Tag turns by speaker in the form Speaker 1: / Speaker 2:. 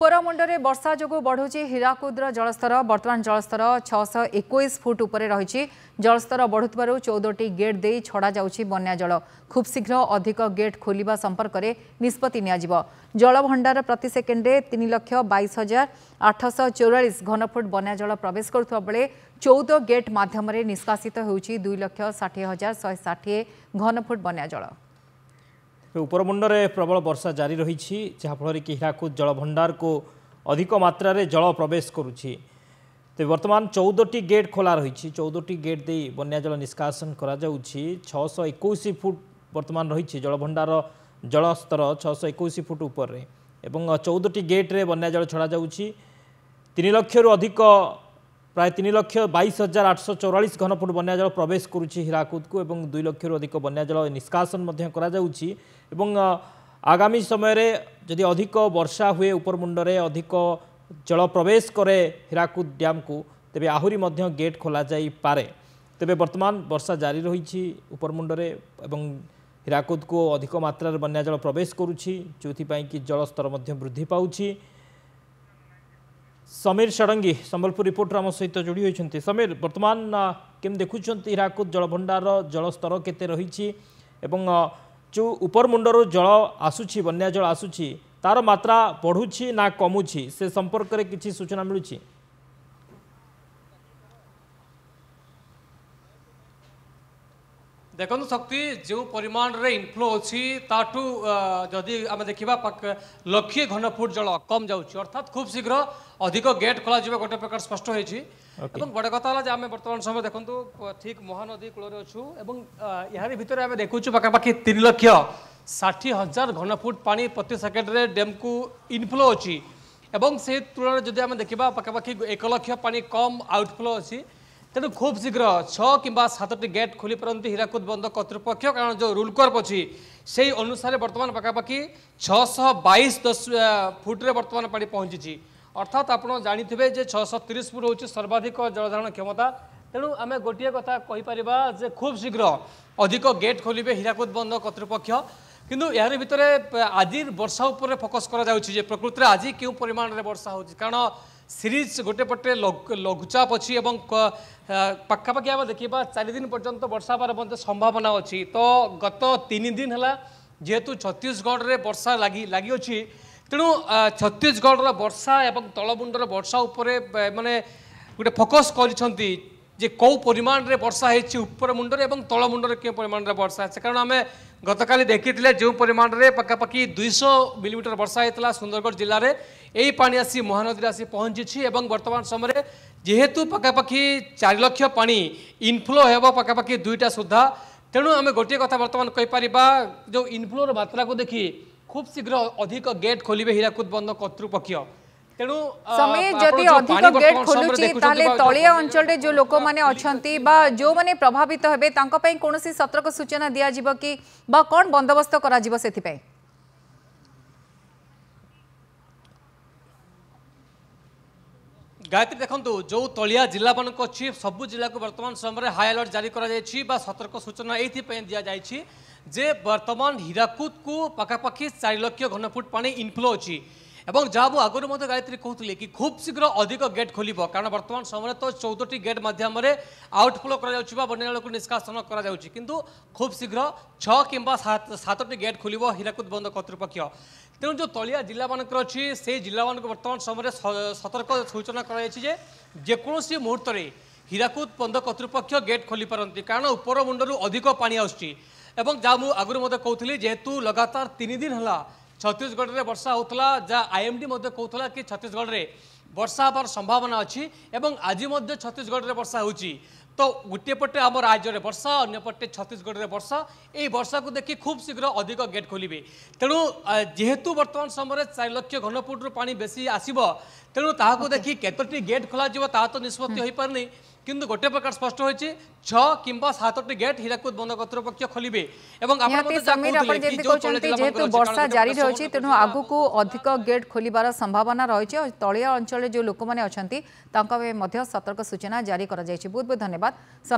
Speaker 1: कोरामुंडे वर्षा जो बढ़ुची हीराकुद्र जलस्तर बर्तमान जलस्तर 621 फुट उपरे रही जलस्तर बढ़ुवर 14टी गेट दे छड़ा जाउछि बन्या जल खूब शीघ्र अधिक गेट खोलिबा संपर्क में निष्पत्ति नियाजिब। जल भंडार प्रति सेकेंडे 3,22,844 घनफुट बन्या जल प्रवेश करुवा बेले 14 गेट माध्यम निष्कासित होउछि 2,60,160 घनफुट बन्या जल।
Speaker 2: उपरमुंडे प्रबल वर्षा जारी रही जहाँफल कि हीराकुद जल भंडार को अधिक मात्रा रे जल प्रवेश करुच्ची। तो बर्तमान 14टी गेट खोला रही 14टी गेट दे बन्या जल निष्कासन करा जाउछि। 621 फुट बर्तमान रही जल भंडार जलस्तर 621 फुट उपर रे एवं 14टी गेट रे बन्या जल छड़ा जाउछि। 3 लाख रु अधिक प्राय 3,22,844 घनफुट बन्या जल प्रवेश करुच्ची हीराकुद को एवं 2 लाख रु अधिक बन्या जल निष्कासन मध्य करा जाउछि। एवं आगामी समय रे जदि अधिक वर्षा हुए उपरमुंडे अधिक जल प्रवेश करे हीराकुद डैम को तेबे आहुरी मध्य गेट खोला जाई पारे। तेबे वर्तमान वर्षा जारी रही उपरमुंडे एवं हीराकुद को अधिक मात्रा रे बन्या जल प्रवेश करुच्ची जोथि पई कि जलस्तर मध्य वृद्धि पाउछि। समीर षडंगी संबलपुर रिपोर्टर आम सहित जोड़ी होती। समीर वर्तमान केम देखुंत हीराकुद जलभंडार जलस्तर केते रही एवं जो उपरमुंडर जल आसुची बन्या जल आसुची तार मात्रा बढ़ुची ना कमुची से संपर्क में किसी सूचना मिलूची?
Speaker 3: देखो शक्ति जो परिमाण रे इनफ्लो अच्छी ताठू जदि आम देखा लक्षे घनफुट जल कम जाऊँगी अर्थात खूब शीघ्र अधिक गेट खोल गोटे प्रकार स्पष्ट होती। बड़ कथा आम बर्तमान समय देखो ठीक महानदी कूल अच्छु यार भितर आम देखु पाखापाखि 3,60,000 घनफुट पानी प्रति सेकेंड डैम को इनफ्लो अच्छी से तुलन जदि आम देखा पाखापाखि 1 लाख पानी कम आउटफ्लो अच्छी। तेणु खूब शीघ्र 6 किंबा 7टी गेट खोली पारती हीराकुद बंद कर्तृपक्ष कारण जो रूल कर्व अच्छी से अनुसार बर्तमान पाखापाखि 622 फुट्रे बर्तमान पानी पहुंची अर्थात आप जाथे 630 फुट हूँ सर्वाधिक जलधारण क्षमता। तेणु आम गोटे कथा कहीपर खूब शीघ्र अधिक गेट खोलिबे हीराकुद बंद कर्तृपक्ष किंतु यार भितर आज वर्षा उपर फोकस करा प्रकृति में आज क्यों परिमाण में वर्षा हो कारण सीरीज गोटे पटे लघुचाप अच्छी पाखापाखि आम देखा 4 दिन पर्यंत वर्षा हबार संभावना अच्छी। तो गत 3 दिन है जेहेतु छत्तीसगढ़ में वर्षा लगी अच्छी तेणु छत्तीसगढ़ वर्षा एवं तलमुंडर वर्षा उपरे माने गोटे फोकस करिसेंती जे कौ परिमाण रे वर्षा है उपर मुंडर एवं तल मुंडर क्यों परिमाण रे वर्षा है कारण आम गतकाली देखी जो परिमाण रे पाखापाखि 200 मिलीमीटर वर्षा होता सुंदरगढ़ जिले में यही पानी आसी महानदी आसी पहुंची एवं वर्तमान समय जेहेतु पाखापाखि 4 लाख पानी इनफ्लो हो पाखापाखि 2टा सुधा। तेणु आम गोटे कथा बर्तमान कहीपर जो इनफ्लोर मात्रा को देखी खूब शीघ्र अधिक गेट खोलिबे हीराकुद बंद कर्तृपक्ष। तेणु
Speaker 1: समय जदि अधिक गेट खोलुची ताले तलिया अंचल रे जो लोक माने अछंती बा जो माने प्रभावित हेबे तांको पई कोनोसी सतर्क सूचना दिया जिवो कि बा कोन बंदोबस्त करा जिवो सेथि पई?
Speaker 3: गायत्री देखो जो तलिया जिला मान अच्छी सबू जिला को वर्तमान समय हाई अलर्ट जारी करा सतर्क सूचना ये दि जाए जे वर्तमान हीराकुद को पाखापाखि 4 लाख घनफुट पानी इनफ्लो अच्छी एवं जहाँ मुझे आगुरी मत गायत्री कहते कि खूब शीघ्र अधिक गेट खोल कारण वर्तमान समय तो 14टी गेट मध्यम आउटफ्लो बन्या जल को निष्कासन किंतु खूब शीघ्र 6 किंबा 7टी गेट खोल हीराकुद बंद कर्तृपक्ष। तेणु जो तलिया जिला मान अच्छी से जिला मान वर्तमान समय सतर्क सूचना करोसी मुहूर्त में हीराकुद बंद कर्तृपक्ष गेट खोली पारती कारण उपर मुंडर अधिक पानी आसुची जहाँ मुझे आगुरी मत कहती जेहेतु लगातार 3 दिन है छत्तीसगढ़ में वर्षा होता जहाँ आईएमडी कहला कि छत्तीसगढ़ में वर्षा हबार संभावना अच्छी आज छत्तीसगढ़ में वर्षा होची। तो गोटे पटे आम राज्य में वर्षा अन्य पटे छत्तीसगढ़ में वर्षा यही वर्षा को देखिए खूब शीघ्र अधिक गेट खोलिबे। तेणु जेहेतु वर्तमान समय 4 लाख घनफुट पानी बेसी आसब तेणु ताहाको देखि केतोटी गेट खोल तो निष्पत्ति हो पारनी किंतु गोटे प्रकार स्पष्ट होती 6 किंबा 7टी गेट हीराकुद बंद कर्तृपक्ष खोलिबे।
Speaker 1: जेहेतु वर्षा जारी रही तेणु आगु को अधिक गेट खोलिबार संभावना रही तलिया अंचल जो लोक मैंने अच्छा सतर्क सूचना जारी कर बहुत बहुत धन्यवाद।